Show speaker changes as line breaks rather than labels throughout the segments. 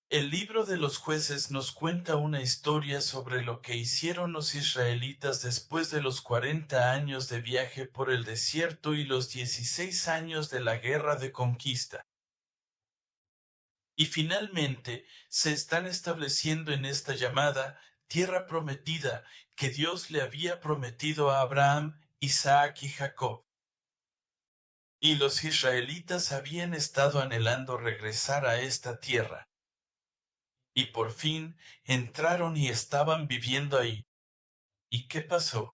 El libro de los jueces nos cuenta una historia sobre lo que hicieron los israelitas después de los 40 años de viaje por el desierto y los 16 años de la guerra de conquista. Y finalmente se están estableciendo en esta llamada tierra prometida que Dios le había prometido a Abraham, Isaac y Jacob. Y los israelitas habían estado anhelando regresar a esta tierra. Y por fin entraron y estaban viviendo ahí. ¿Y qué pasó?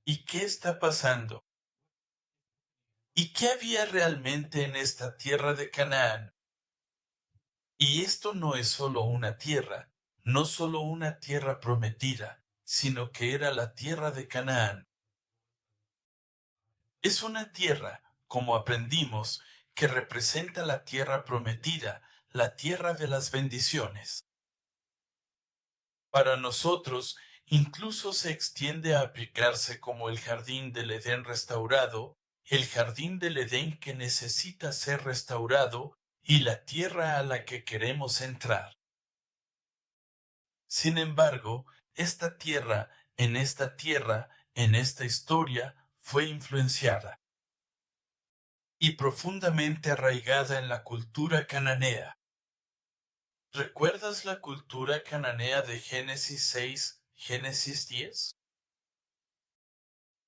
¿Y qué está pasando? ¿Y qué había realmente en esta tierra de Canaán? Y esto no es solo una tierra, no solo una tierra prometida, sino que era la tierra de Canaán. Es una tierra, como aprendimos, que representa la tierra prometida, la tierra de las bendiciones. Para nosotros, incluso se extiende a aplicarse como el jardín del Edén restaurado, el jardín del Edén que necesita ser restaurado y la tierra a la que queremos entrar. Sin embargo, en esta historia, fue influenciada y profundamente arraigada en la cultura cananea. ¿Recuerdas la cultura cananea de Génesis 6, Génesis 10?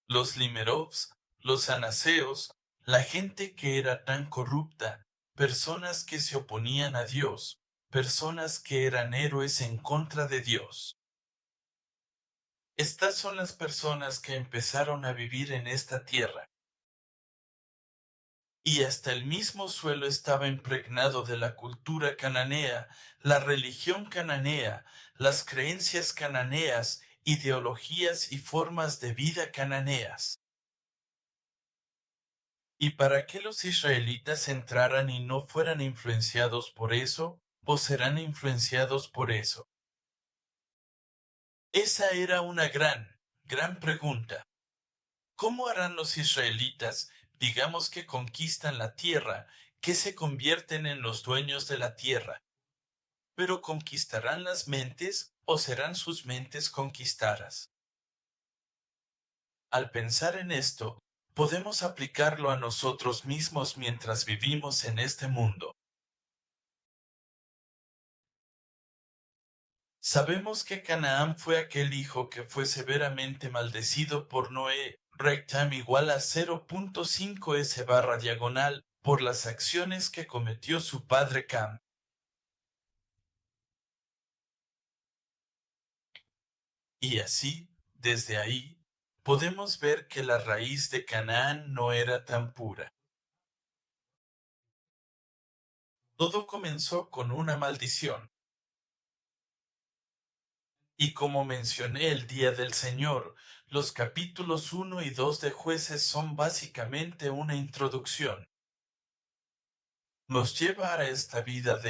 Los limerovs, los anaseos, la gente que era tan corrupta, personas que se oponían a Dios, personas que eran héroes en contra de Dios. Estas son las personas que empezaron a vivir en esta tierra. Y hasta el mismo suelo estaba impregnado de la cultura cananea, la religión cananea, las creencias cananeas, ideologías y formas de vida cananeas. ¿Y para qué los israelitas entraran y no fueran influenciados por eso, o serán influenciados por eso? Esa era una gran pregunta. ¿Cómo harán los israelitas, digamos que conquistan la tierra, que se convierten en los dueños de la tierra? ¿Pero conquistarán las mentes o serán sus mentes conquistadas? Al pensar en esto, podemos aplicarlo a nosotros mismos mientras vivimos en este mundo. Sabemos que Canaán fue aquel hijo que fue severamente maldecido por Noé, rectam igual a 0.5 s barra diagonal, por las acciones que cometió su padre Cam. Y así, desde ahí, podemos ver que la raíz de Canaán no era tan pura. Todo comenzó con una maldición. Y como mencioné el día del Señor, los capítulos 1 y 2 de Jueces son básicamente una introducción. Nos lleva a esta vida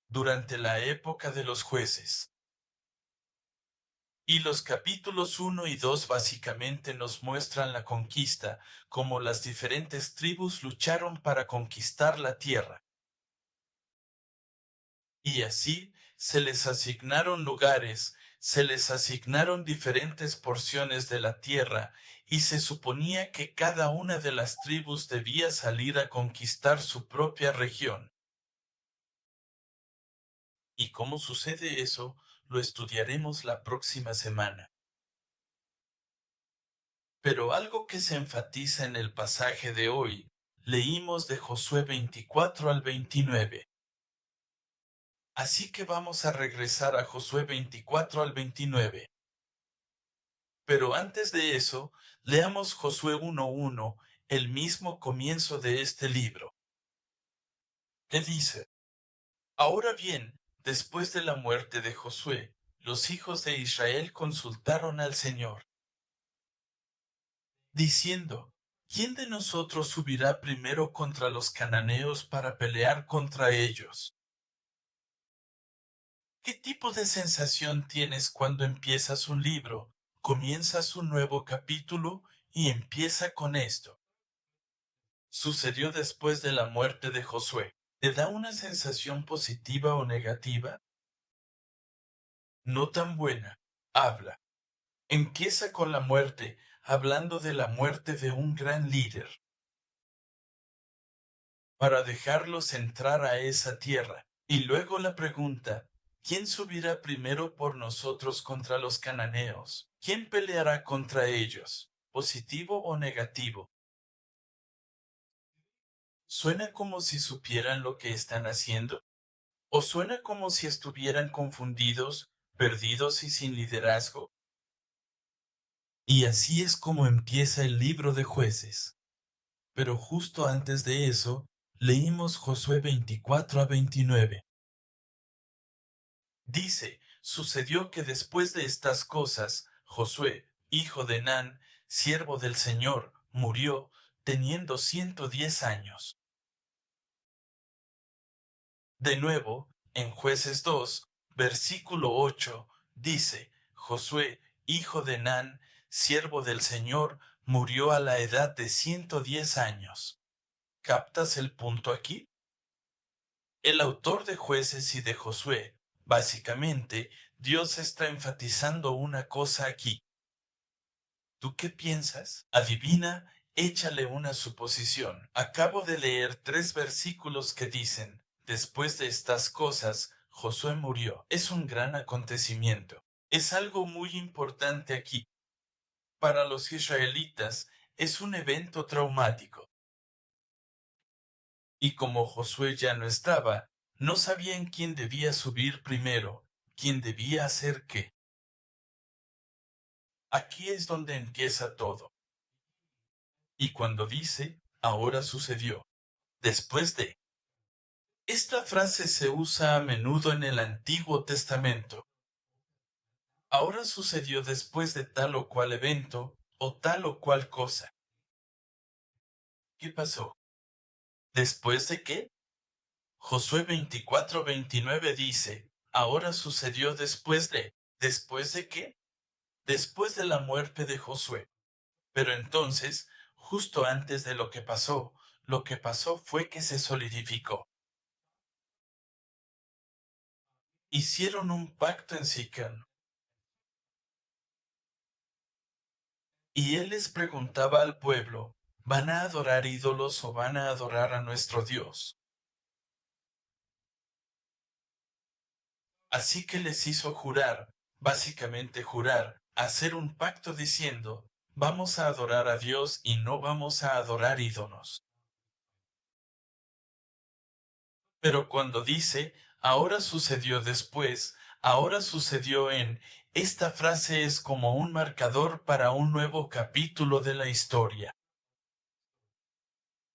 durante la época de los jueces. Y los capítulos 1 y 2 básicamente nos muestran la conquista, cómo las diferentes tribus lucharon para conquistar la tierra. Y así se les asignaron lugares, se les asignaron diferentes porciones de la tierra, y se suponía que cada una de las tribus debía salir a conquistar su propia región. ¿Y cómo sucede eso? Lo estudiaremos la próxima semana. Pero algo que se enfatiza en el pasaje de hoy, leímos de Josué 24 al 29. Así que vamos a regresar a Josué 24 al 29. Pero antes de eso, leamos Josué 1:1, el mismo comienzo de este libro. ¿Qué dice? Ahora bien, después de la muerte de Josué, los hijos de Israel consultaron al Señor, diciendo, ¿quién de nosotros subirá primero contra los cananeos para pelear contra ellos? ¿Qué tipo de sensación tienes cuando empiezas un libro, comienzas un nuevo capítulo y empieza con esto? Sucedió después de la muerte de Josué. ¿Te da una sensación positiva o negativa? No tan buena. Habla. Empieza con la muerte, hablando de la muerte de un gran líder, para dejarlos entrar a esa tierra. Y luego la pregunta, ¿quién subirá primero por nosotros contra los cananeos? ¿Quién peleará contra ellos? ¿Positivo o negativo? ¿Suena como si supieran lo que están haciendo? ¿O suena como si estuvieran confundidos, perdidos y sin liderazgo? Y así es como empieza el libro de Jueces. Pero justo antes de eso, leímos Josué 24 a 29. Dice, sucedió que después de estas cosas, Josué, hijo de Nan, siervo del Señor, murió, teniendo 110 años. De nuevo, en Jueces 2, versículo 8, dice, Josué, hijo de Nan, siervo del Señor, murió a la edad de 110 años. ¿Captas el punto aquí? El autor de Jueces y de Josué, básicamente, Dios está enfatizando una cosa aquí. ¿Tú qué piensas? Adivina, échale una suposición. Acabo de leer 3 versículos que dicen, después de estas cosas, Josué murió. Es un gran acontecimiento. Es algo muy importante aquí. Para los israelitas, es un evento traumático. Y como Josué ya no estaba, no sabían quién debía subir primero, quién debía hacer qué. Aquí es donde empieza todo. Y cuando dice, ahora sucedió, después de. Esta frase se usa a menudo en el Antiguo Testamento. Ahora sucedió después de tal o cual evento o tal o cual cosa. ¿Qué pasó? ¿Después de qué? Josué 24:29 dice, ahora sucedió después de. ¿Después de qué? Después de la muerte de Josué. Pero entonces, justo antes de lo que pasó fue que se solidificó. Hicieron un pacto en Siquem, y él les preguntaba al pueblo, ¿van a adorar ídolos o van a adorar a nuestro Dios? Así que les hizo jurar, básicamente jurar, hacer un pacto diciendo, vamos a adorar a Dios y no vamos a adorar ídolos. Pero cuando dice, ahora sucedió después, ahora sucedió en, esta frase es como un marcador para un nuevo capítulo de la historia.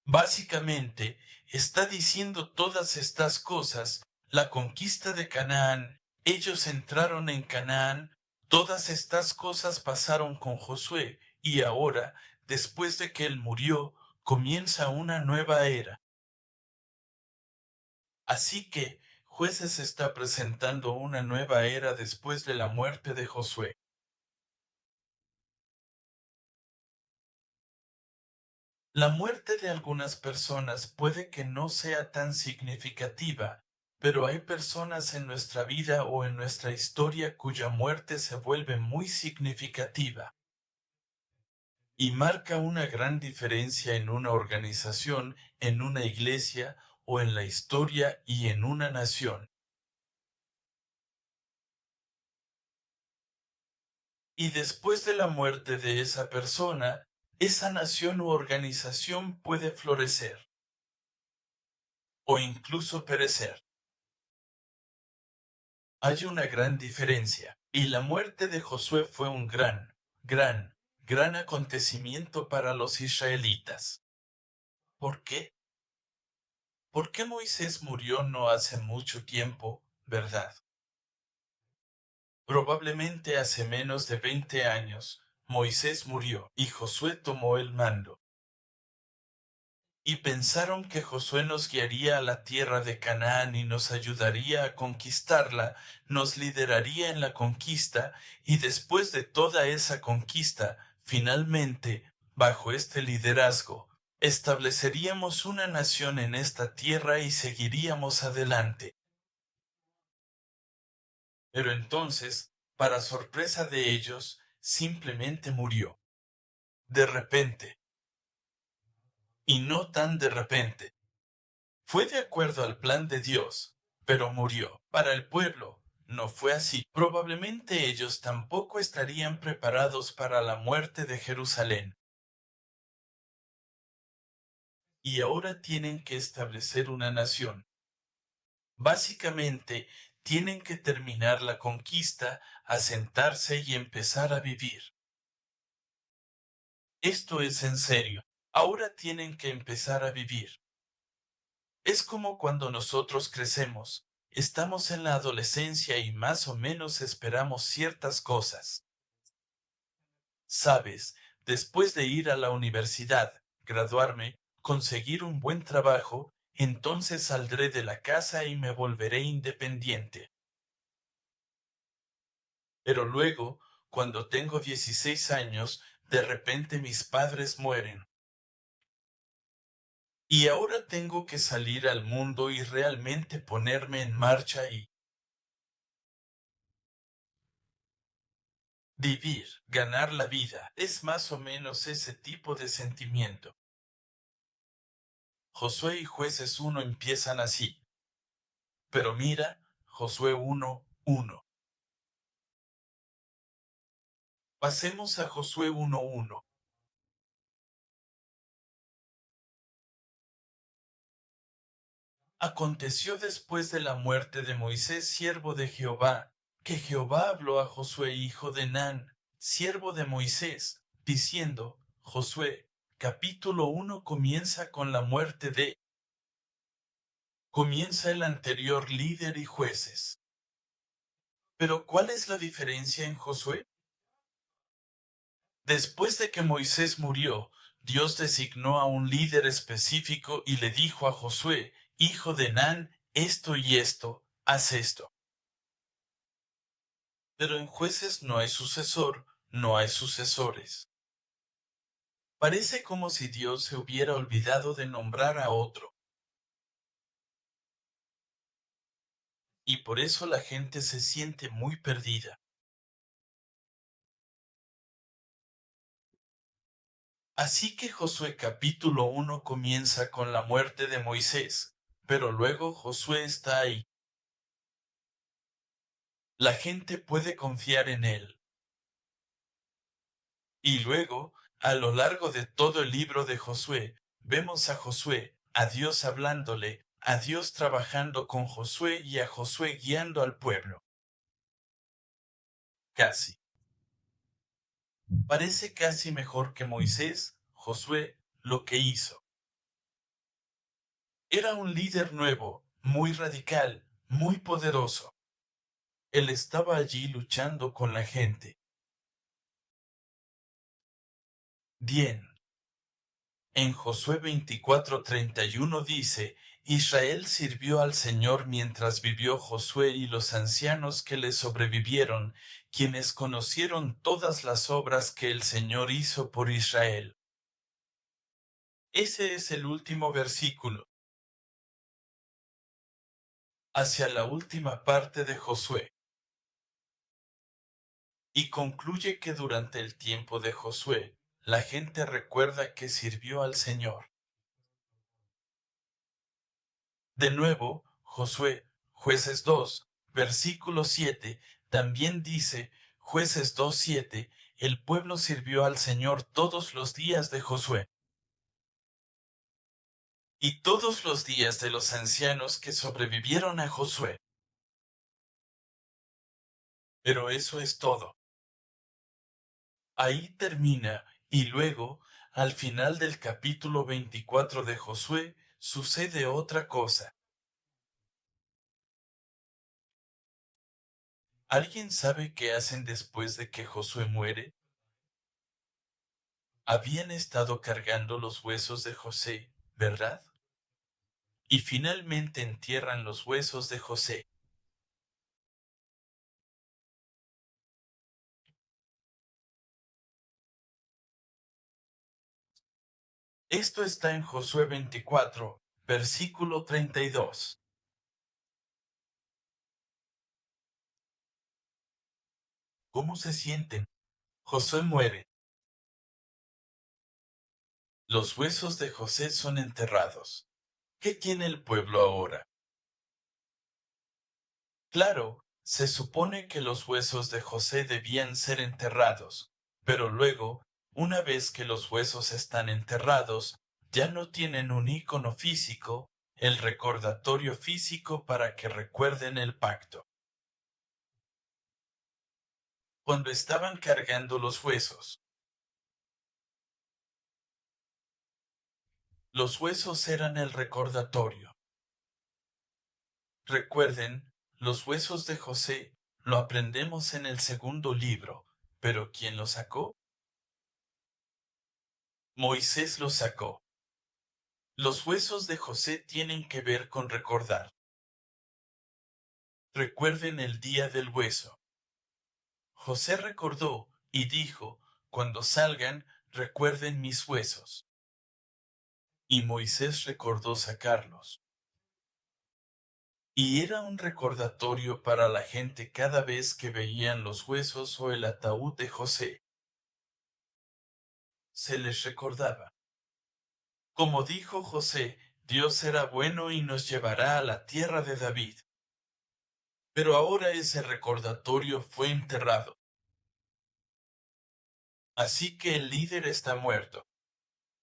Básicamente, está diciendo todas estas cosas, la conquista de Canaán, ellos entraron en Canaán, todas estas cosas pasaron con Josué, y ahora, después de que él murió, comienza una nueva era. Así que Jueces está presentando una nueva era después de la muerte de Josué. La muerte de algunas personas puede que no sea tan significativa, pero hay personas en nuestra vida o en nuestra historia cuya muerte se vuelve muy significativa y marca una gran diferencia en una organización, en una iglesia o en la historia y en una nación. Y después de la muerte de esa persona, esa nación u organización puede florecer o incluso perecer. Hay una gran diferencia, y la muerte de Josué fue un gran acontecimiento para los israelitas. ¿Por qué? ¿Por qué Moisés murió no hace mucho tiempo, verdad? Probablemente hace menos de 20 años, Moisés murió y Josué tomó el mando. Y pensaron que Josué nos guiaría a la tierra de Canaán y nos ayudaría a conquistarla, nos lideraría en la conquista, y después de toda esa conquista, finalmente, bajo este liderazgo, Estableceríamos una nación en esta tierra y seguiríamos adelante. Pero entonces, para sorpresa de ellos, simplemente murió. De repente. Y no tan de repente. Fue de acuerdo al plan de Dios, pero murió. Para el pueblo, no fue así. Probablemente ellos tampoco estarían preparados para la muerte de Jerusalén. Y ahora tienen que establecer una nación. Básicamente, tienen que terminar la conquista, asentarse y empezar a vivir. Esto es en serio. Ahora tienen que empezar a vivir. Es como cuando nosotros crecemos. Estamos en la adolescencia y más o menos esperamos ciertas cosas. Sabes, después de ir a la universidad, graduarme, conseguir un buen trabajo, entonces saldré de la casa y me volveré independiente. Pero luego, cuando tengo 16 años, de repente mis padres mueren. Y ahora tengo que salir al mundo y realmente ponerme en marcha y vivir, ganar la vida. Es más o menos ese tipo de sentimiento. Josué y Jueces 1 empiezan así. Pero mira, Josué 1:1. Pasemos a Josué 1:1. Aconteció después de la muerte de Moisés, siervo de Jehová, que Jehová habló a Josué, hijo de Nan, siervo de Moisés, diciendo, Josué, capítulo 1 comienza con la muerte de... Comienza el anterior líder y jueces. Pero ¿cuál es la diferencia en Josué? Después de que Moisés murió, Dios designó a un líder específico y le dijo a Josué, hijo de Nan, esto y esto, haz esto. Pero en jueces no hay sucesor, no hay sucesores. Parece como si Dios se hubiera olvidado de nombrar a otro, y por eso la gente se siente muy perdida. Así que Josué capítulo 1 comienza con la muerte de Moisés, pero luego Josué está ahí. La gente puede confiar en él. Y luego, a lo largo de todo el libro de Josué, vemos a Josué, a Dios hablándole, a Dios trabajando con Josué y a Josué guiando al pueblo. Casi. Parece casi mejor que Moisés, Josué, lo que hizo. Era un líder nuevo, muy radical, muy poderoso. Él estaba allí luchando con la gente. Bien. En Josué 24:31 dice, Israel sirvió al Señor mientras vivió Josué y los ancianos que le sobrevivieron, quienes conocieron todas las obras que el Señor hizo por Israel. Ese es el último versículo. Hacia la última parte de Josué. Y concluye que durante el tiempo de Josué, la gente recuerda que sirvió al Señor. De nuevo, Josué, Jueces 2, versículo 7, también dice, Jueces 2:7, el pueblo sirvió al Señor todos los días de Josué y todos los días de los ancianos que sobrevivieron a Josué. Pero eso es todo. Ahí termina, y luego, al final del capítulo 24 de Josué, sucede otra cosa. ¿Alguien sabe qué hacen después de que Josué muere? Habían estado cargando los huesos de José, ¿verdad? Y finalmente entierran los huesos de José. Esto está en Josué 24, versículo 32. ¿Cómo se sienten? Josué muere. Los huesos de José son enterrados. ¿Qué tiene el pueblo ahora? Claro, se supone que los huesos de José debían ser enterrados, pero luego, una vez que los huesos están enterrados, ya no tienen un icono físico, el recordatorio físico para que recuerden el pacto. Cuando estaban cargando los huesos eran el recordatorio. Recuerden, los huesos de José lo aprendemos en el segundo libro, pero ¿quién los sacó? Moisés los sacó. Los huesos de José tienen que ver con recordar. Recuerden el día del hueso. José recordó y dijo, cuando salgan, recuerden mis huesos. Y Moisés recordó sacarlos. Y era un recordatorio para la gente cada vez que veían los huesos o el ataúd de José. Se les recordaba. Como dijo José, Dios será bueno y nos llevará a la tierra de David. Pero ahora ese recordatorio fue enterrado. Así que el líder está muerto.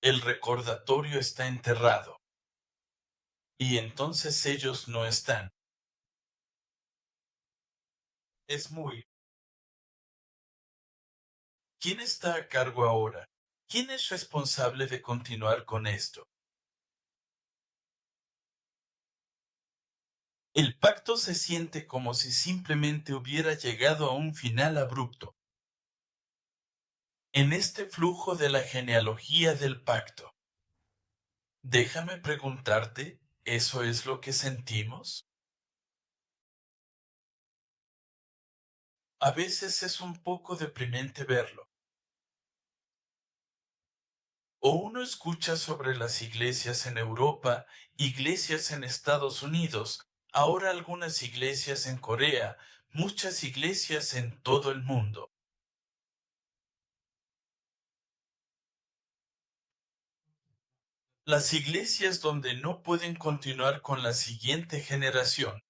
El recordatorio está enterrado. Y entonces ellos no están. Es muy. ¿Quién está a cargo ahora? ¿Quién es responsable de continuar con esto? El pacto se siente como si simplemente hubiera llegado a un final abrupto. En este flujo de la genealogía del pacto. Déjame preguntarte, ¿eso es lo que sentimos? A veces es un poco deprimente verlo. O uno escucha sobre las iglesias en Europa, iglesias en Estados Unidos, ahora algunas iglesias en Corea, muchas iglesias en todo el mundo. Las iglesias donde no pueden continuar con la siguiente generación.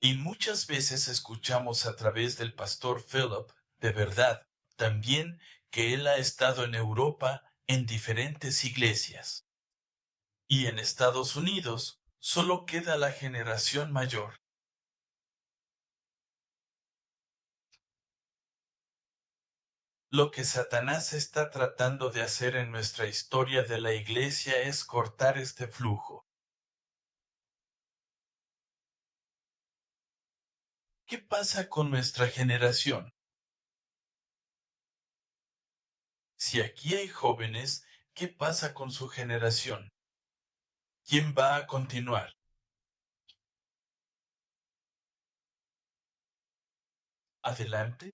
Y muchas veces escuchamos a través del pastor Philip, de verdad, también que él ha estado en Europa en diferentes iglesias. Y en Estados Unidos solo queda la generación mayor. Lo que Satanás está tratando de hacer en nuestra historia de la iglesia es cortar este flujo. ¿Qué pasa con nuestra generación? Si aquí hay jóvenes, ¿qué pasa con su generación? ¿Quién va a continuar? ¿Adelante?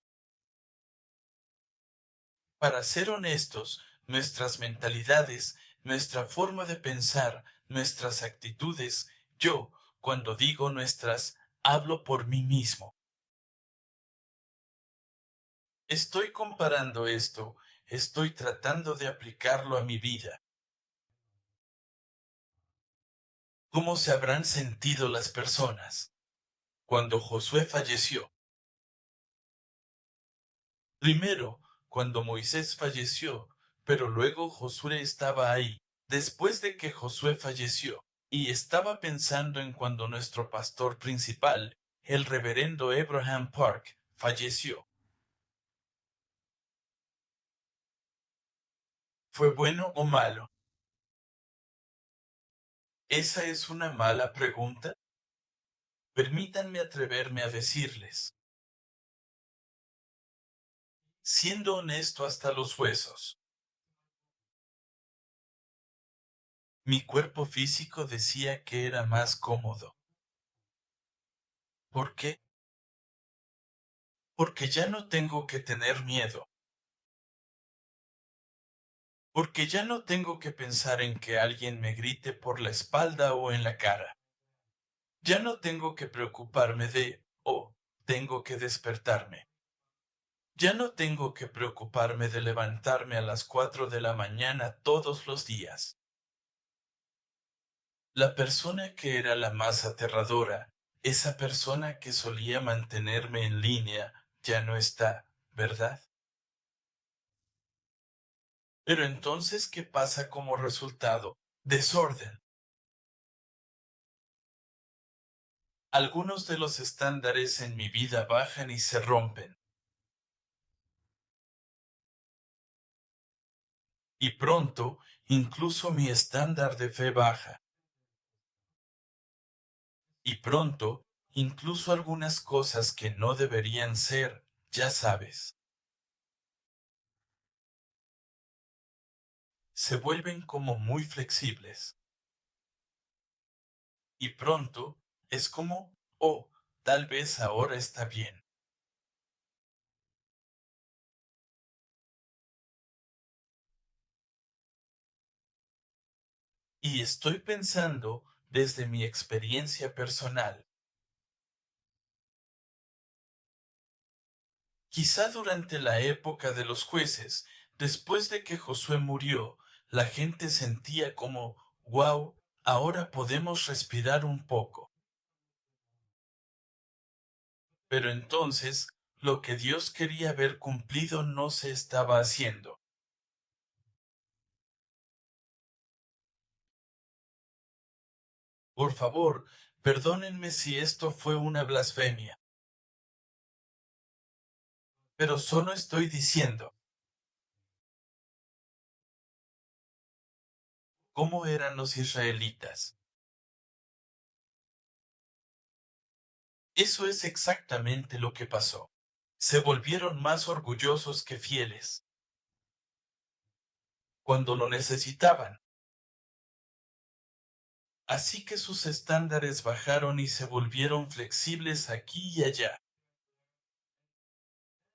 Para ser honestos, nuestras mentalidades, nuestra forma de pensar, nuestras actitudes, yo, cuando digo nuestras, hablo por mí mismo. Estoy comparando esto, estoy tratando de aplicarlo a mi vida. ¿Cómo se habrán sentido las personas cuando Josué falleció? Primero, cuando Moisés falleció, pero luego Josué estaba ahí. Después de que Josué falleció, y estaba pensando en cuando nuestro pastor principal, el reverendo Abraham Park, falleció. ¿Fue bueno o malo? Esa es una mala pregunta. Permítanme atreverme a decirles, siendo honesto hasta los huesos, mi cuerpo físico decía que era más cómodo. ¿Por qué? Porque ya no tengo que tener miedo. porque ya no tengo que pensar en que alguien me grite por la espalda o en la cara. Ya no tengo que preocuparme de, oh, tengo que despertarme. Ya no tengo que preocuparme de levantarme a las 4 de la mañana todos los días. La persona que era la más aterradora, esa persona que solía mantenerme en línea, ya no está, ¿verdad? Pero entonces, ¿qué pasa como resultado? Desorden. Algunos de los estándares en mi vida bajan y se rompen. Y pronto, incluso mi estándar de fe baja. Y pronto, incluso algunas cosas que no deberían ser, ya sabes, se vuelven como muy flexibles. Y pronto, es como, oh, tal vez ahora está bien. Y estoy pensando desde mi experiencia personal. Quizá durante la época de los jueces, después de que Josué murió, la gente sentía como, wow, ahora podemos respirar un poco. Pero entonces, lo que Dios quería ver cumplido no se estaba haciendo. Por favor, perdónenme si esto fue una blasfemia, pero solo estoy diciendo, ¿cómo eran los israelitas? Eso es exactamente lo que pasó. Se volvieron más orgullosos que fieles cuando lo necesitaban. Así que sus estándares bajaron y se volvieron flexibles aquí y allá.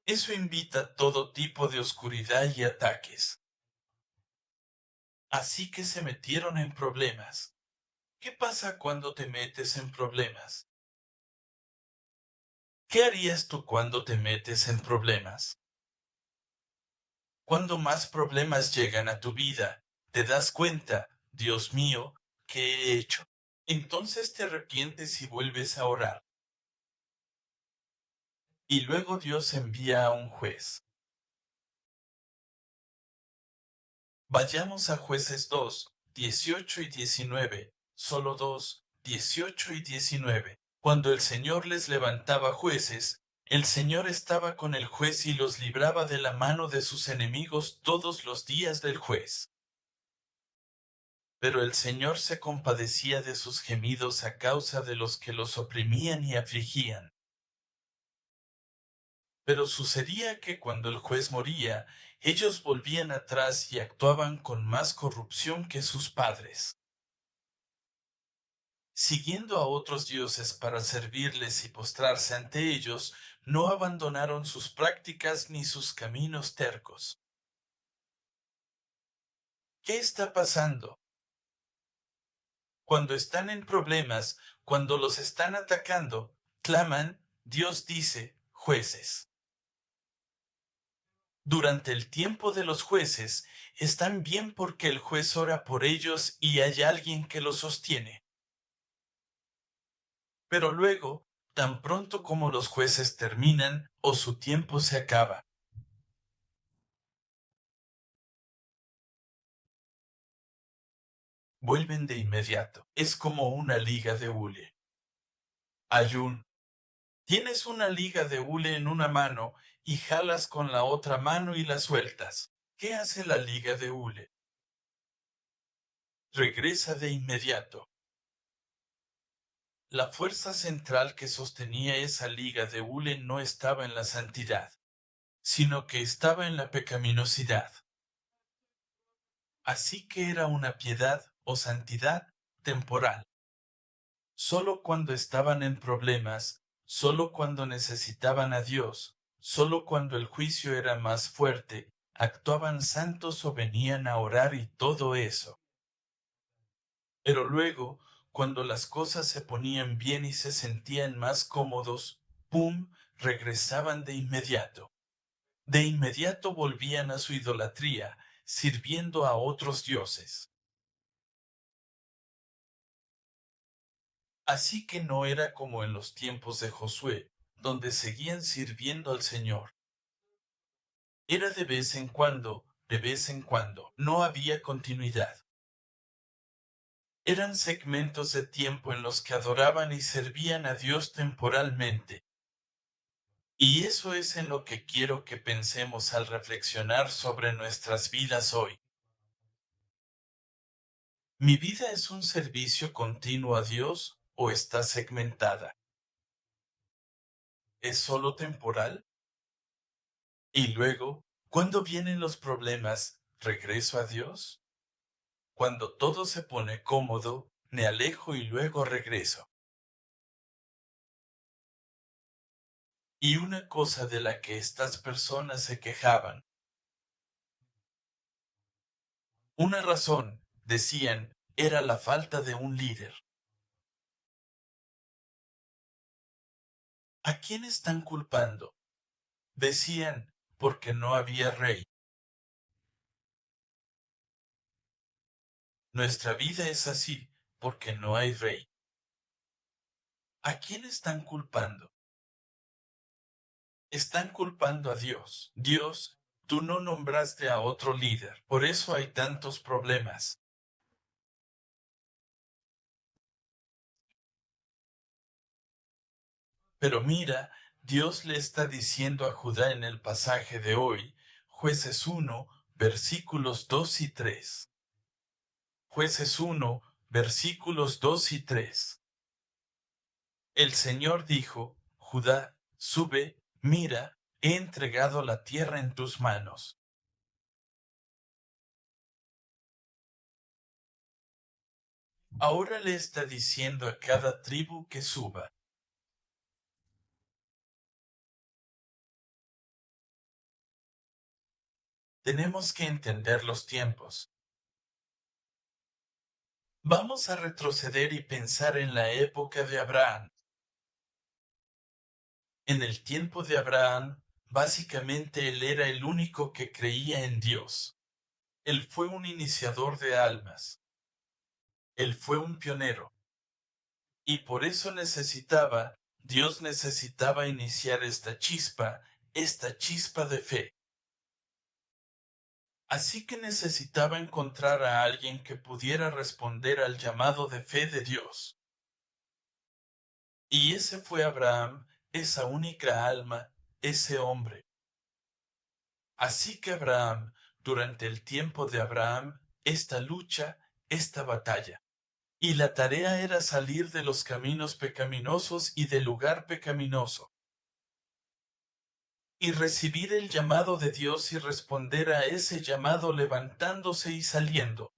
Eso invita a todo tipo de oscuridad y ataques. Así que se metieron en problemas. ¿Qué pasa cuando te metes en problemas? ¿Qué harías tú cuando te metes en problemas? Cuando más problemas llegan a tu vida, te das cuenta, Dios mío, ¿qué he hecho? Entonces te arrepientes y vuelves a orar. Y luego Dios envía a un juez. Vayamos a Jueces 2, 18 y 19, solo 2, 18 y 19. Cuando el Señor les levantaba jueces, el Señor estaba con el juez y los libraba de la mano de sus enemigos todos los días del juez. Pero el Señor se compadecía de sus gemidos a causa de los que los oprimían y afligían. Pero sucedía que cuando el juez moría, ellos volvían atrás y actuaban con más corrupción que sus padres, siguiendo a otros dioses para servirles y postrarse ante ellos, no abandonaron sus prácticas ni sus caminos tercos. ¿Qué está pasando? Cuando están en problemas, cuando los están atacando, claman, Dios dice, jueces. Durante el tiempo de los jueces, están bien porque el juez ora por ellos y hay alguien que los sostiene. Pero luego, tan pronto como los jueces terminan o su tiempo se acaba, vuelven de inmediato. Es como una liga de hule. Tienes una liga de hule en una mano y jalas con la otra mano y la sueltas. ¿Qué hace la liga de hule? Regresa de inmediato. La fuerza central que sostenía esa liga de hule no estaba en la santidad, sino que estaba en la pecaminosidad. Así que era una piedad o santidad temporal. Solo cuando estaban en problemas, solo cuando necesitaban a Dios, solo cuando el juicio era más fuerte, actuaban santos o venían a orar y todo eso. Pero luego, cuando las cosas se ponían bien y se sentían más cómodos, ¡pum!, regresaban de inmediato. De inmediato volvían a su idolatría, sirviendo a otros dioses. Así que no era como en los tiempos de Josué, donde seguían sirviendo al Señor. Era de vez en cuando, no había continuidad. Eran segmentos de tiempo en los que adoraban y servían a Dios temporalmente. Y eso es en lo que quiero que pensemos al reflexionar sobre nuestras vidas hoy. ¿Mi vida es un servicio continuo a Dios o está segmentada? ¿Es solo temporal? Y luego, ¿cuándo vienen los problemas, regreso a Dios? Cuando todo se pone cómodo, me alejo y luego regreso. Y una cosa de la que estas personas se quejaban, una razón, decían, era la falta de un líder. ¿A quién están culpando? Decían, porque no había rey. Nuestra vida es así, porque no hay rey. ¿A quién están culpando? Están culpando a Dios. Dios, tú no nombraste a otro líder, por eso hay tantos problemas. Pero mira, Dios le está diciendo a Judá en el pasaje de hoy, Jueces 1, versículos 2 y 3. Jueces 1, versículos 2 y 3. El Señor dijo, Judá, sube, mira, he entregado la tierra en tus manos. Ahora le está diciendo a cada tribu que suba. Tenemos que entender los tiempos. Vamos a retroceder y pensar en la época de Abraham. En el tiempo de Abraham, básicamente él era el único que creía en Dios. Él fue un iniciador de almas. Él fue un pionero. Y por eso Dios necesitaba iniciar esta chispa de fe. Así que necesitaba encontrar a alguien que pudiera responder al llamado de fe de Dios. Y ese fue Abraham, esa única alma, ese hombre. Así que Abraham, durante el tiempo de Abraham, esta lucha, esta batalla. Y la tarea era salir de los caminos pecaminosos y del lugar pecaminoso. Y recibir el llamado de Dios y responder a ese llamado levantándose y saliendo.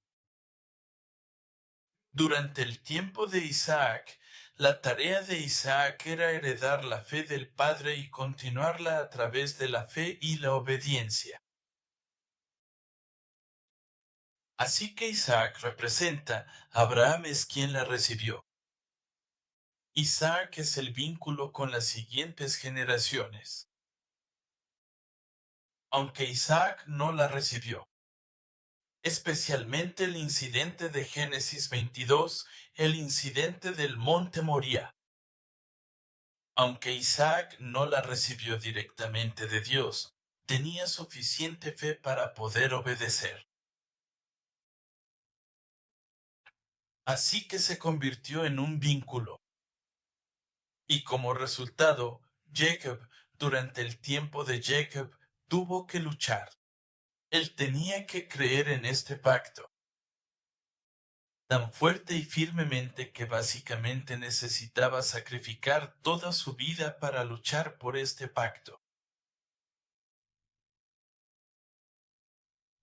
Durante el tiempo de Isaac, la tarea de Isaac era heredar la fe del Padre y continuarla a través de la fe y la obediencia. Así que Isaac representa, Abraham es quien la recibió. Isaac es el vínculo con las siguientes generaciones. Aunque Isaac no la recibió. Especialmente el incidente de Génesis 22, el incidente del monte Moría. Aunque Isaac no la recibió directamente de Dios, tenía suficiente fe para poder obedecer. Así que se convirtió en un vínculo. Y como resultado, Jacob, durante el tiempo de Jacob, tuvo que luchar. Él tenía que creer en este pacto, tan fuerte y firmemente que básicamente necesitaba sacrificar toda su vida para luchar por este pacto.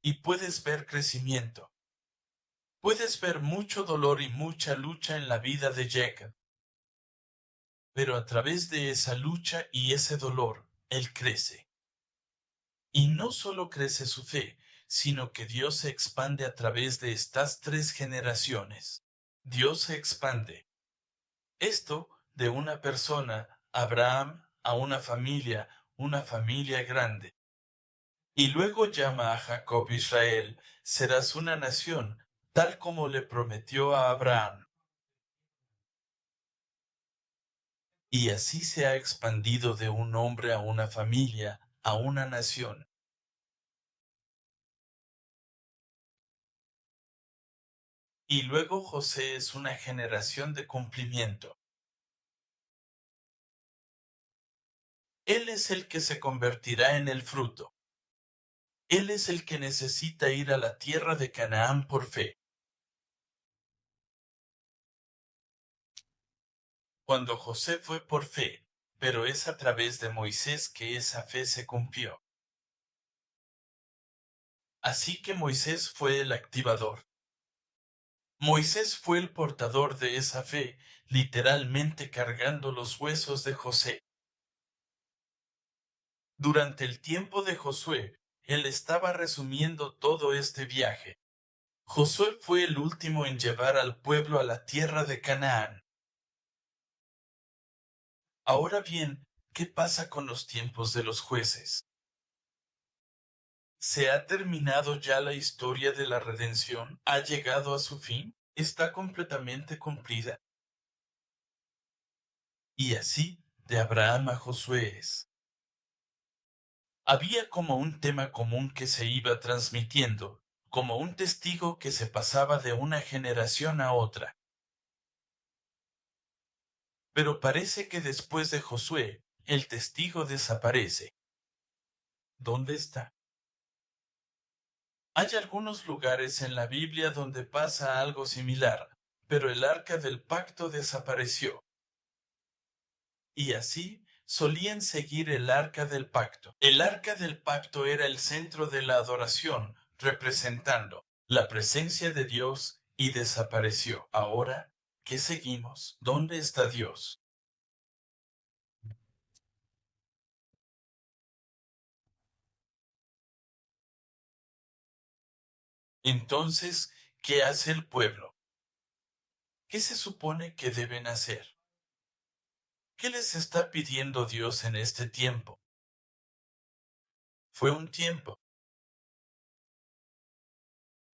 Y puedes ver crecimiento. Puedes ver mucho dolor y mucha lucha en la vida de Jacob. Pero a través de esa lucha y ese dolor, él crece. Y no solo crece su fe, sino que Dios se expande a través de estas 3 generaciones. Dios se expande. Esto de una persona, Abraham, a una familia grande. Y luego llama a Jacob Israel, serás una nación, tal como le prometió a Abraham. Y así se ha expandido de un hombre a una familia, a una nación. Y luego José es una generación de cumplimiento. Él es el que se convertirá en el fruto. Él es el que necesita ir a la tierra de Canaán por fe. Cuando José fue por fe, pero es a través de Moisés que esa fe se cumplió. Así que Moisés fue el activador. Moisés fue el portador de esa fe, literalmente cargando los huesos de José. Durante el tiempo de Josué, él estaba resumiendo todo este viaje. Josué fue el último en llevar al pueblo a la tierra de Canaán. Ahora bien, ¿qué pasa con los tiempos de los jueces? ¿Se ha terminado ya la historia de la redención? ¿Ha llegado a su fin? ¿Está completamente cumplida? Y así, de Abraham a Josué es. Había como un tema común que se iba transmitiendo, como un testigo que se pasaba de una generación a otra. Pero parece que después de Josué, el testigo desaparece. ¿Dónde está? Hay algunos lugares en la Biblia donde pasa algo similar, pero el arca del pacto desapareció. Y así solían seguir el arca del pacto. El arca del pacto era el centro de la adoración, representando la presencia de Dios, y desapareció. Ahora, ¿qué seguimos? ¿Dónde está Dios? Entonces, ¿qué hace el pueblo? ¿Qué se supone que deben hacer? ¿Qué les está pidiendo Dios en este tiempo? Fue un tiempo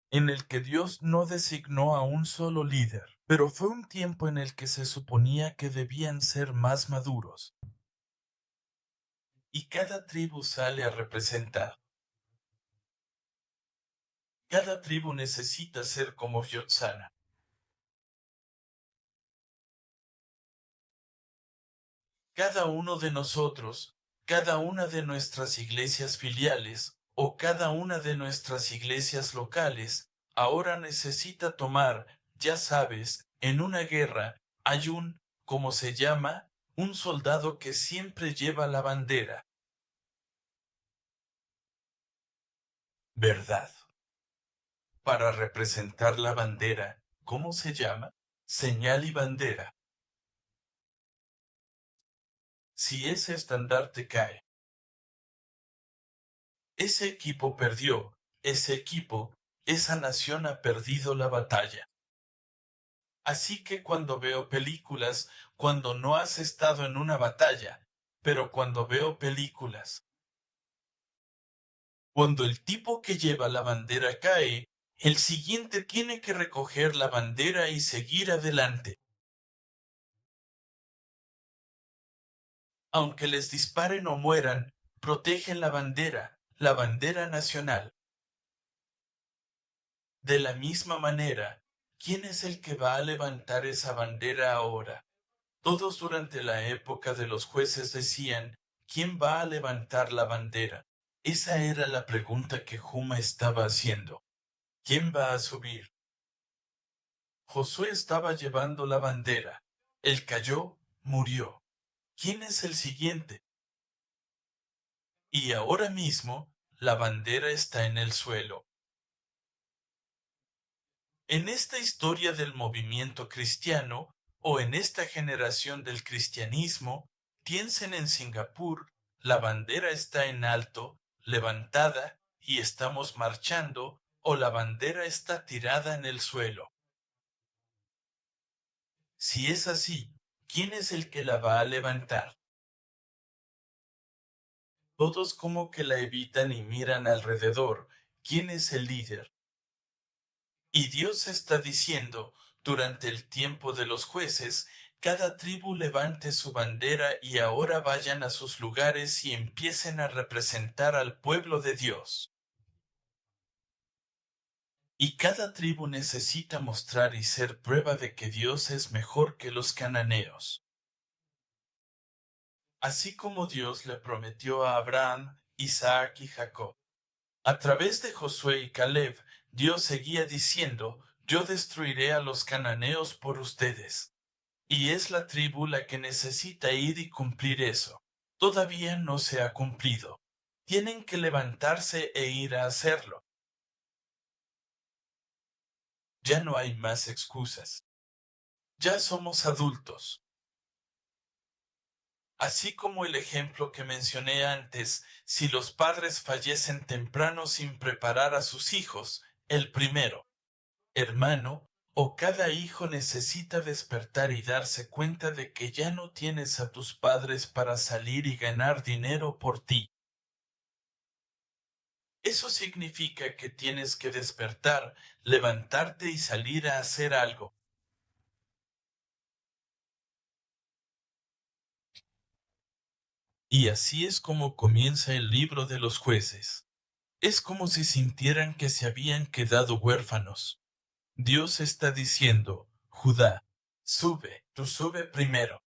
en el que Dios no designó a un solo líder, pero fue un tiempo en el que se suponía que debían ser más maduros, y cada tribu sale a representar. Cada tribu necesita ser como Yotzana. Cada uno de nosotros, cada una de nuestras iglesias filiales o cada una de nuestras iglesias locales, ahora necesita tomar, ya sabes, en una guerra hay un, como se llama, un soldado que siempre lleva la bandera. ¿Verdad? Para representar la bandera, ¿cómo se llama? Señal y bandera. Si ese estandarte cae, ese equipo perdió, ese equipo, esa nación ha perdido la batalla. Así que cuando veo películas, cuando no has estado en una batalla, pero cuando veo películas, cuando el tipo que lleva la bandera cae, el siguiente tiene que recoger la bandera y seguir adelante. Aunque les disparen o mueran, protegen la bandera nacional. De la misma manera, ¿quién es el que va a levantar esa bandera ahora? Todos durante la época de los jueces decían, ¿quién va a levantar la bandera? Esa era la pregunta que Juma estaba haciendo. ¿Quién va a subir? Josué estaba llevando la bandera. Él cayó, murió. ¿Quién es el siguiente? Y ahora mismo, la bandera está en el suelo. En esta historia del movimiento cristiano, o en esta generación del cristianismo, piensen en Singapur, la bandera está en alto, levantada y estamos marchando, o la bandera está tirada en el suelo. Si es así, ¿quién es el que la va a levantar? Todos como que la evitan y miran alrededor. ¿Quién es el líder? Y Dios está diciendo, durante el tiempo de los jueces, cada tribu levante su bandera y ahora vayan a sus lugares y empiecen a representar al pueblo de Dios. Y cada tribu necesita mostrar y ser prueba de que Dios es mejor que los cananeos. Así como Dios le prometió a Abraham, Isaac y Jacob. A través de Josué y Caleb, Dios seguía diciendo, yo destruiré a los cananeos por ustedes. Y es la tribu la que necesita ir y cumplir eso. Todavía no se ha cumplido. Tienen que levantarse e ir a hacerlo. Ya no hay más excusas. Ya somos adultos. Así como el ejemplo que mencioné antes, si los padres fallecen temprano sin preparar a sus hijos, el primero, hermano, o cada hijo necesita despertar y darse cuenta de que ya no tienes a tus padres para salir y ganar dinero por ti. Eso significa que tienes que despertar, levantarte y salir a hacer algo. Y así es como comienza el libro de los jueces. Es como si sintieran que se habían quedado huérfanos. Dios está diciendo, Judá, sube, tú sube primero.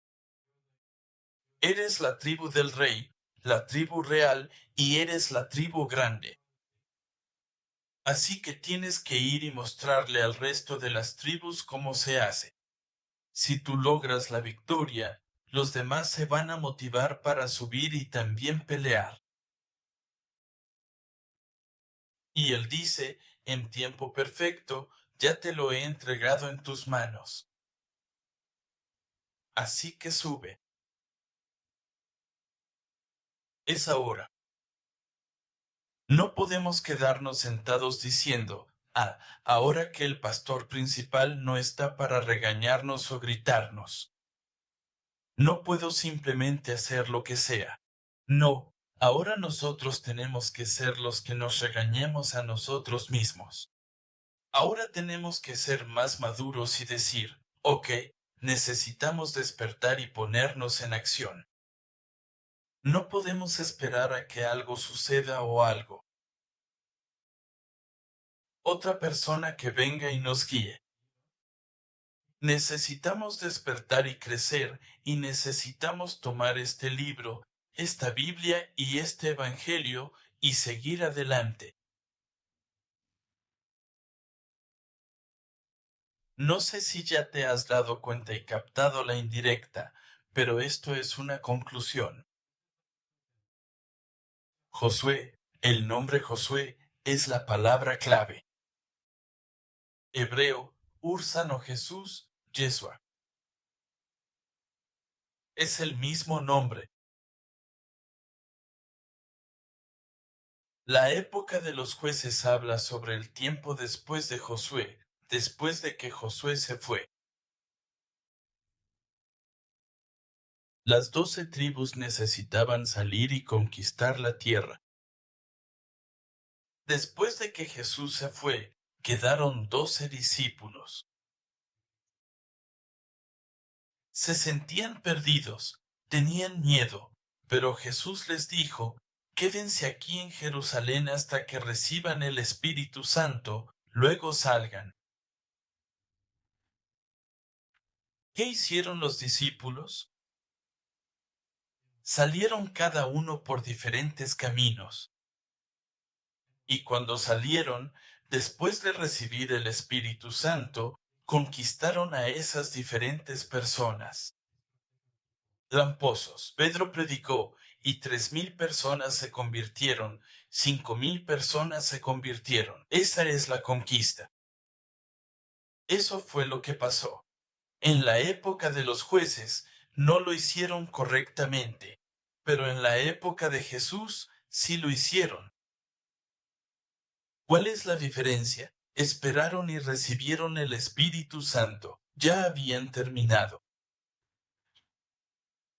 Eres la tribu del rey, la tribu real, y eres la tribu grande. Así que tienes que ir y mostrarle al resto de las tribus cómo se hace. Si tú logras la victoria, los demás se van a motivar para subir y también pelear. Y él dice, en tiempo perfecto, ya te lo he entregado en tus manos. Así que sube. Es ahora. No podemos quedarnos sentados diciendo, ahora que el pastor principal no está para regañarnos o gritarnos. No puedo simplemente hacer lo que sea. No, ahora nosotros tenemos que ser los que nos regañemos a nosotros mismos. Ahora tenemos que ser más maduros y decir, ok, necesitamos despertar y ponernos en acción. No podemos esperar a que algo suceda o algo. Otra persona que venga y nos guíe. Necesitamos despertar y crecer y necesitamos tomar este libro, esta Biblia y este Evangelio y seguir adelante. No sé si ya te has dado cuenta y captado la indirecta, pero esto es una conclusión. Josué, el nombre Josué es la palabra clave. Hebreo, Ursano Jesús, Yeshua. Es el mismo nombre. La época de los jueces habla sobre el tiempo después de Josué, después de que Josué se fue. Las 12 tribus necesitaban salir y conquistar la tierra. Después de que Jesús se fue, quedaron 12 discípulos. Se sentían perdidos, tenían miedo, pero Jesús les dijo, quédense aquí en Jerusalén hasta que reciban el Espíritu Santo, luego salgan. ¿Qué hicieron los discípulos? Salieron cada uno por diferentes caminos. Y cuando salieron, después de recibir el Espíritu Santo, conquistaron a esas diferentes personas. Tramposos. Pedro predicó y 3,000 personas se convirtieron, 5,000 personas se convirtieron. Esa es la conquista. Eso fue lo que pasó. En la época de los jueces no lo hicieron correctamente, pero en la época de Jesús sí lo hicieron. ¿Cuál es la diferencia? Esperaron y recibieron el Espíritu Santo. Ya habían terminado.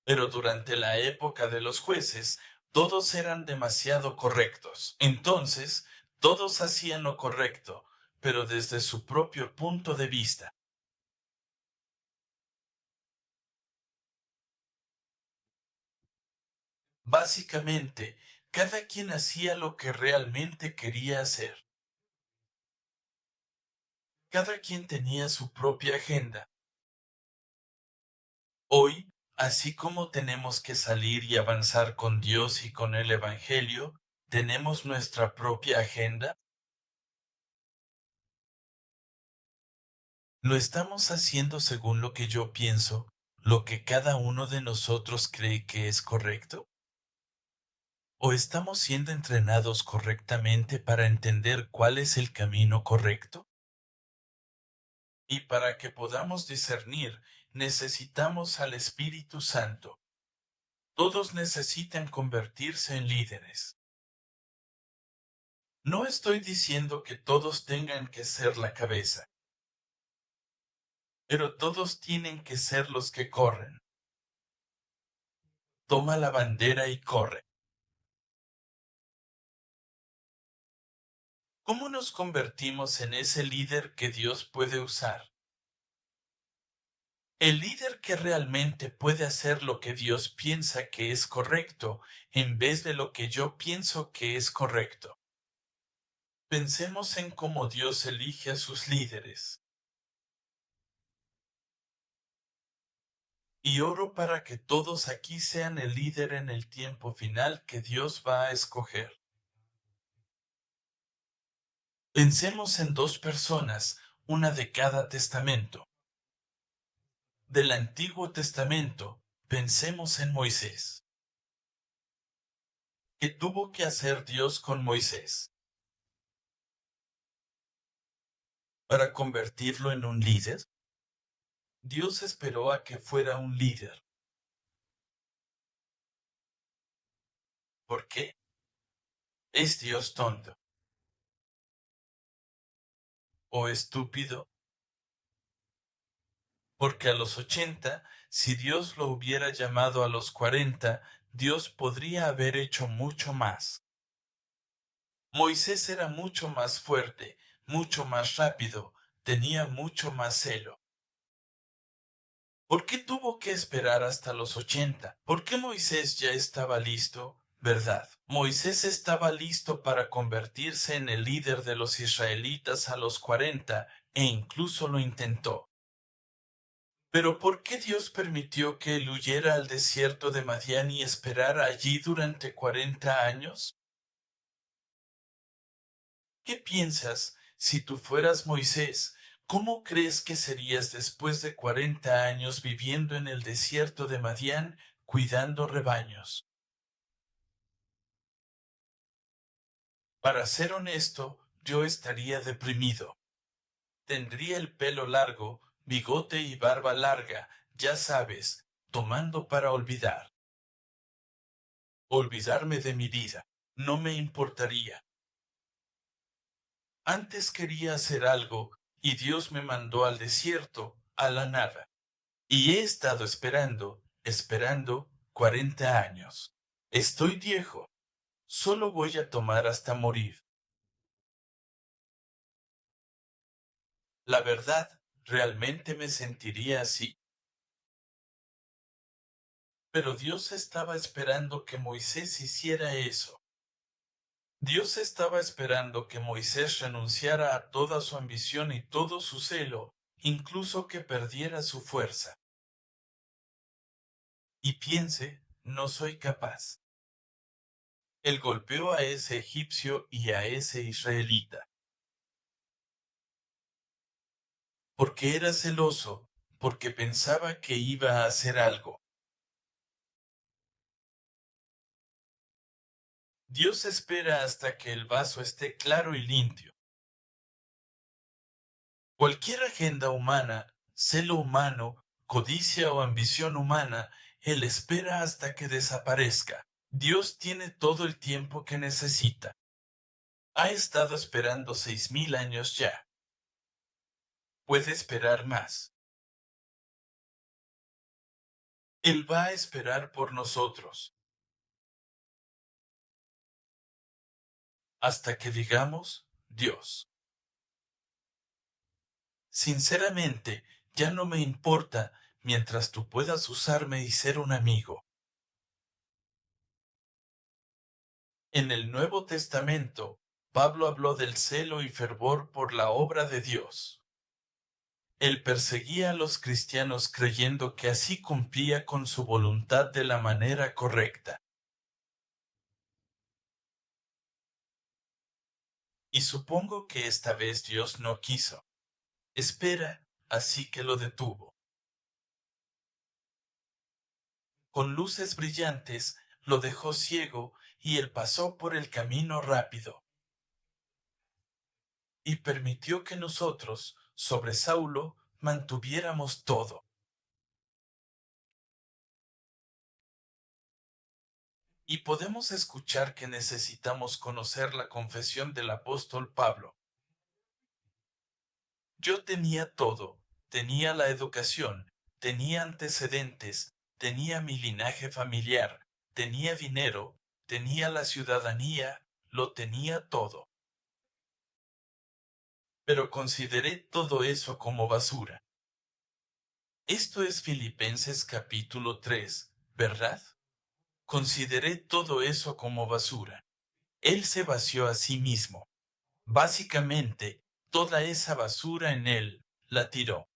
Pero durante la época de los jueces, todos eran demasiado correctos. Entonces, todos hacían lo correcto, pero desde su propio punto de vista. Básicamente, cada quien hacía lo que realmente quería hacer. Cada quien tenía su propia agenda. Hoy, así como tenemos que salir y avanzar con Dios y con el Evangelio, tenemos nuestra propia agenda. ¿Lo estamos haciendo según lo que yo pienso, lo que cada uno de nosotros cree que es correcto? ¿O estamos siendo entrenados correctamente para entender cuál es el camino correcto? Y para que podamos discernir, necesitamos al Espíritu Santo. Todos necesitan convertirse en líderes. No estoy diciendo que todos tengan que ser la cabeza, pero todos tienen que ser los que corren. Toma la bandera y corre. ¿Cómo nos convertimos en ese líder que Dios puede usar? El líder que realmente puede hacer lo que Dios piensa que es correcto en vez de lo que yo pienso que es correcto. Pensemos en cómo Dios elige a sus líderes. Y oro para que todos aquí sean el líder en el tiempo final que Dios va a escoger. Pensemos en dos personas, una de cada testamento. Del Antiguo Testamento, pensemos en Moisés. ¿Qué tuvo que hacer Dios con Moisés para convertirlo en un líder? Dios esperó a que fuera un líder. ¿Por qué? ¿Es Dios tonto o estúpido? Porque a los 80, si Dios lo hubiera llamado a los 40, Dios podría haber hecho mucho más. Moisés era mucho más fuerte, mucho más rápido, tenía mucho más celo. ¿Por qué tuvo que esperar hasta los 80? ¿Por qué Moisés ya estaba listo? ¿Verdad? Moisés estaba listo para convertirse en el líder de los israelitas a los 40 e incluso lo intentó. Pero ¿por qué Dios permitió que él huyera al desierto de Madián y esperara allí durante 40 años? ¿Qué piensas si tú fueras Moisés? ¿Cómo crees que serías después de 40 años viviendo en el desierto de Madián cuidando rebaños? Para ser honesto, yo estaría deprimido. Tendría el pelo largo, bigote y barba larga, ya sabes, tomando para olvidar. Olvidarme de mi vida. No me importaría. Antes quería hacer algo y Dios me mandó al desierto, a la nada. Y he estado esperando 40 años. Estoy viejo. Solo voy a tomar hasta morir. La verdad, realmente me sentiría así. Pero Dios estaba esperando que Moisés hiciera eso. Dios estaba esperando que Moisés renunciara a toda su ambición y todo su celo, incluso que perdiera su fuerza. Y piense, no soy capaz. Él golpeó a ese egipcio y a ese israelita. Porque era celoso, porque pensaba que iba a hacer algo. Dios espera hasta que el vaso esté claro y limpio. Cualquier agenda humana, celo humano, codicia o ambición humana, Él espera hasta que desaparezca. Dios tiene todo el tiempo que necesita. Ha estado esperando 6000 años ya. Puede esperar más. Él va a esperar por nosotros. Hasta que digamos, Dios. Sinceramente, ya no me importa mientras tú puedas usarme y ser un amigo. En el Nuevo Testamento, Pablo habló del celo y fervor por la obra de Dios. Él perseguía a los cristianos creyendo que así cumplía con su voluntad de la manera correcta. Y supongo que esta vez Dios no quiso. Espera, así que lo detuvo. Con luces brillantes lo dejó ciego y él pasó por el camino rápido. Y permitió que nosotros, sobre Saulo, mantuviéramos todo. Y podemos escuchar que necesitamos conocer la confesión del apóstol Pablo. Yo tenía todo, tenía la educación, tenía antecedentes, tenía mi linaje familiar, tenía dinero, tenía la ciudadanía, lo tenía todo. Pero consideré todo eso como basura. Esto es Filipenses capítulo 3, ¿verdad? Consideré todo eso como basura. Él se vació a sí mismo. Básicamente, toda esa basura en él la tiró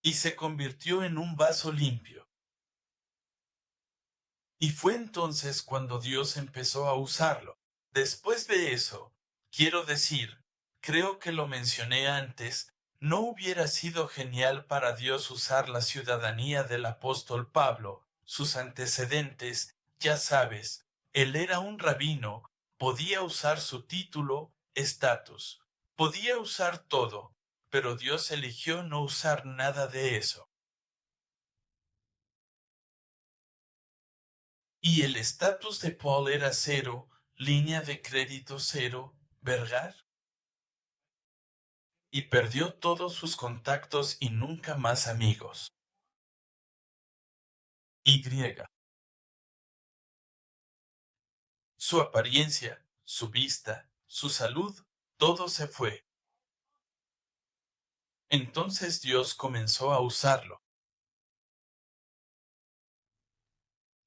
y se convirtió en un vaso limpio. Y fue entonces cuando Dios empezó a usarlo. Después de eso, quiero decir, creo que lo mencioné antes, ¿no hubiera sido genial para Dios usar la ciudadanía del apóstol Pablo, sus antecedentes? Ya sabes, él era un rabino, podía usar su título, estatus, podía usar todo, pero Dios eligió no usar nada de eso. Y el estatus de Paul era cero, línea de crédito cero, ¿verdad? Y perdió todos sus contactos y nunca más amigos. Y. Su apariencia, su vista, su salud, todo se fue. Entonces Dios comenzó a usarlo.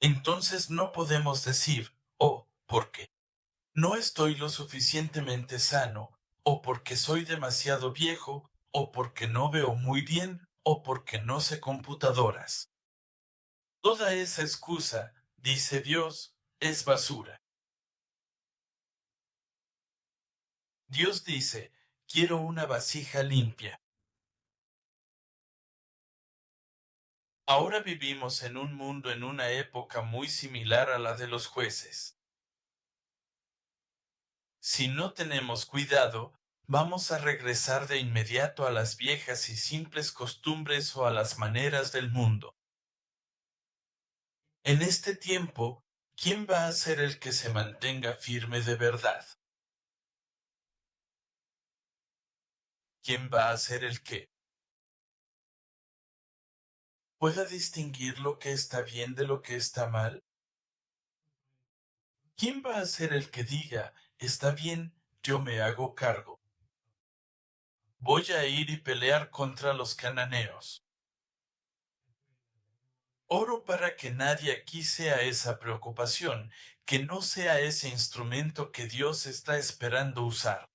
Entonces no podemos decir, oh, ¿por qué? No estoy lo suficientemente sano, o porque soy demasiado viejo, o porque no veo muy bien, o porque no sé computadoras. Toda esa excusa, dice Dios, es basura. Dios dice, quiero una vasija limpia. Ahora vivimos en un mundo en una época muy similar a la de los jueces. Si no tenemos cuidado, vamos a regresar de inmediato a las viejas y simples costumbres o a las maneras del mundo. En este tiempo, ¿quién va a ser el que se mantenga firme de verdad? ¿Quién va a ser el que pueda distinguir lo que está bien de lo que está mal? ¿Quién va a ser el que diga, está bien, yo me hago cargo? Voy a ir y pelear contra los cananeos. Oro para que nadie aquí sea esa preocupación, que no sea ese instrumento que Dios está esperando usar.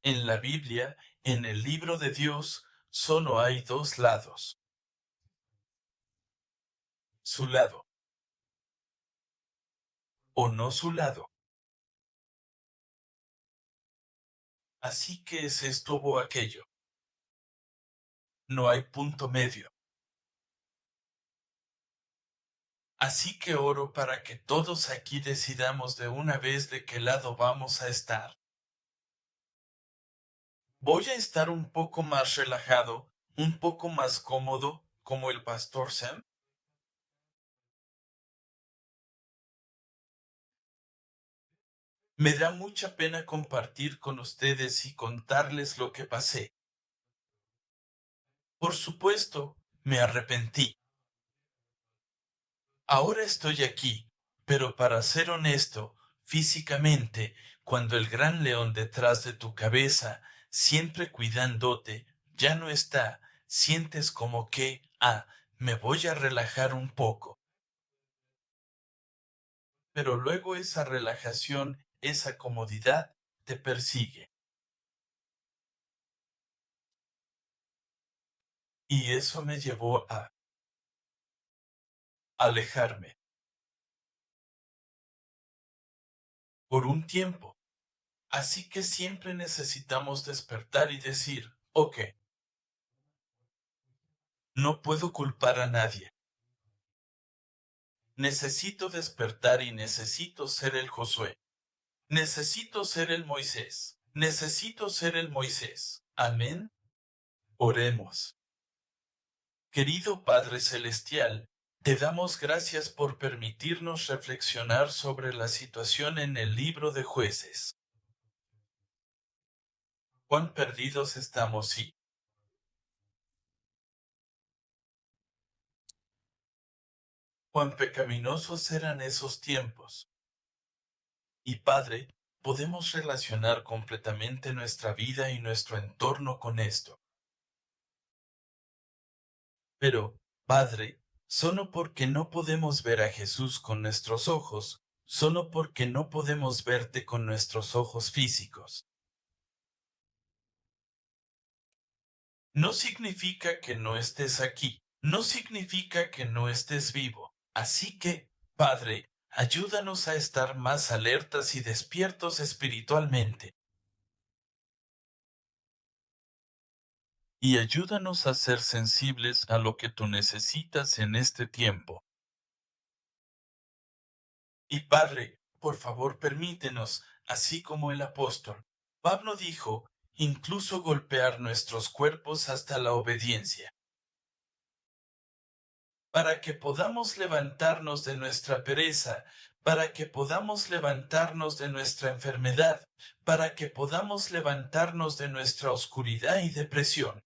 En la Biblia, en el libro de Dios, solo hay dos lados. Su lado o no su lado. Así que es esto o aquello. No hay punto medio. Así que oro para que todos aquí decidamos de una vez de qué lado vamos a estar. Voy a estar un poco más relajado un poco más cómodo, como el pastor Sam? Me da mucha pena compartir con ustedes y contarles lo que pasé. Por supuesto, me arrepentí. Ahora estoy aquí, pero para ser honesto, físicamente, cuando el gran león detrás de tu cabeza, siempre cuidándote, ya no está, sientes como que, me voy a relajar un poco. Pero luego esa relajación, esa comodidad, te persigue. Y eso me llevó a alejarme por un tiempo. Así que siempre necesitamos despertar y decir, ok, no puedo culpar a nadie. Necesito despertar y necesito ser el Josué. Necesito ser el Moisés. Necesito ser el Moisés. Amén. Oremos. Querido Padre Celestial, te damos gracias por permitirnos reflexionar sobre la situación en el libro de Jueces. Cuán perdidos estamos, sí. Cuán pecaminosos eran esos tiempos. Y Padre, podemos relacionar completamente nuestra vida y nuestro entorno con esto. Pero, Padre, solo porque no podemos ver a Jesús con nuestros ojos, solo porque no podemos verte con nuestros ojos físicos, no significa que no estés aquí, no significa que no estés vivo. Así que, Padre, ayúdanos a estar más alertas y despiertos espiritualmente. Y ayúdanos a ser sensibles a lo que tú necesitas en este tiempo. Y Padre, por favor permítenos, así como el apóstol Pablo dijo, incluso golpear nuestros cuerpos hasta la obediencia, para que podamos levantarnos de nuestra pereza, para que podamos levantarnos de nuestra enfermedad, para que podamos levantarnos de nuestra oscuridad y depresión,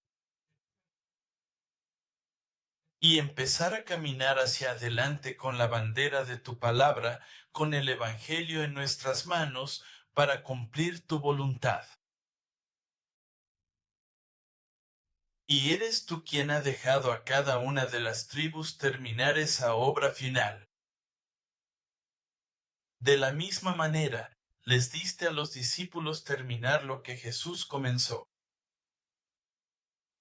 y empezar a caminar hacia adelante con la bandera de tu palabra, con el Evangelio en nuestras manos, para cumplir tu voluntad. Y eres tú quien ha dejado a cada una de las tribus terminar esa obra final. De la misma manera, les diste a los discípulos terminar lo que Jesús comenzó.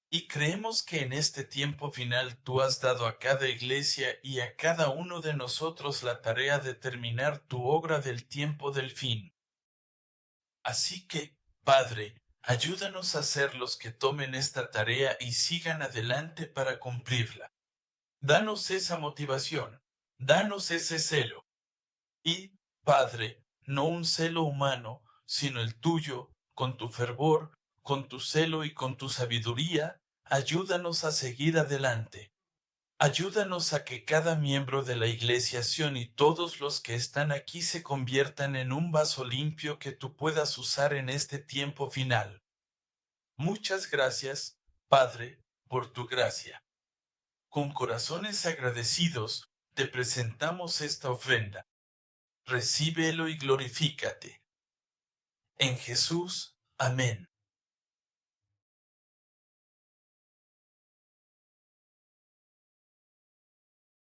Y creemos que en este tiempo final tú has dado a cada iglesia y a cada uno de nosotros la tarea de terminar tu obra del tiempo del fin. Así que, Padre, ayúdanos a ser los que tomen esta tarea y sigan adelante para cumplirla. Danos esa motivación, danos ese celo. Y, Padre, no un celo humano, sino el tuyo, con tu fervor, con tu celo y con tu sabiduría, ayúdanos a seguir adelante. Ayúdanos a que cada miembro de la Iglesia Sion y todos los que están aquí se conviertan en un vaso limpio que tú puedas usar en este tiempo final. Muchas gracias, Padre, por tu gracia. Con corazones agradecidos, te presentamos esta ofrenda. Recíbelo y glorifícate. En Jesús. Amén.